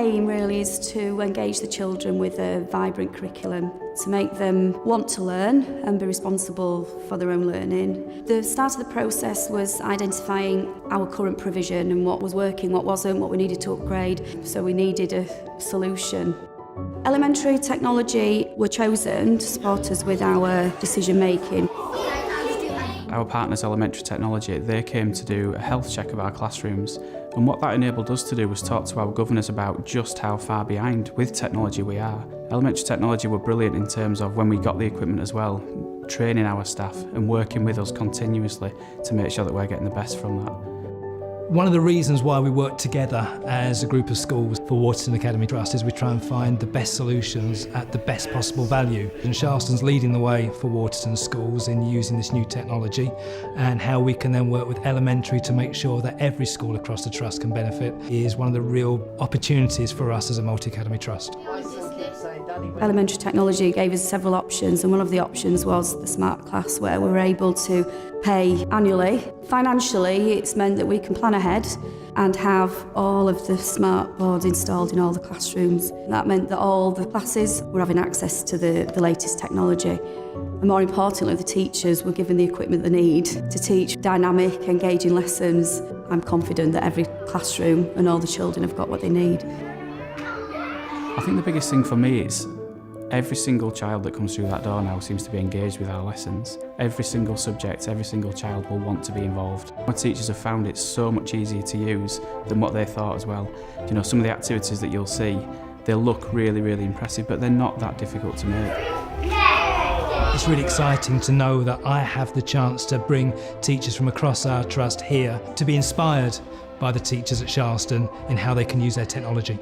aim really is to engage the children with a vibrant curriculum, to make them want to learn and be responsible for their own learning. The start of the process was identifying our current provision and what was working, what wasn't, what we needed to upgrade, so we needed a solution. Elementary technology were chosen to support us with our decision making. Our partners, Elementary Technology, they came to do a health check of our classrooms, and what that enabled us to do was talk to our governors about just how far behind with technology we are. Elementary Technology were brilliant in terms of when we got the equipment as well, training our staff and working with us continuously to make sure that we're getting the best from that. One of the reasons why we work together as a group of schools for Waterston Academy Trust is we try and find the best solutions at the best possible value. And Sharlston's leading the way for Waterston schools in using this new technology, and how we can then work with elementary to make sure that every school across the trust can benefit is one of the real opportunities for us as a multi-academy trust. Elementary Technology gave us several options, and one of the options was the Smart Class, where we were able to pay annually. Financially, it's meant that we can plan ahead and have all of the SMARTBoards installed in all the classrooms. That meant that all the classes were having access to the latest technology. And more importantly, the teachers were given the equipment they need to teach dynamic, engaging lessons. I'm confident that every classroom and all the children have got what they need. I think the biggest thing for me is every single child that comes through that door now seems to be engaged with our lessons. Every single subject, every single child will want to be involved. My teachers have found it so much easier to use than what they thought as well. You know, some of the activities that you'll see, they'll look really, really impressive, but they're not that difficult to make. It's really exciting to know that I have the chance to bring teachers from across our trust here to be inspired by the teachers at Sharlston in how they can use their technology.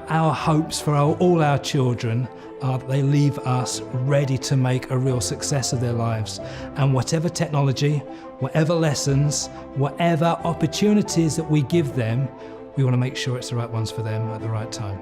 Our hopes for all our children are that they leave us ready to make a real success of their lives. And whatever technology, whatever lessons, whatever opportunities that we give them, we want to make sure it's the right ones for them at the right time.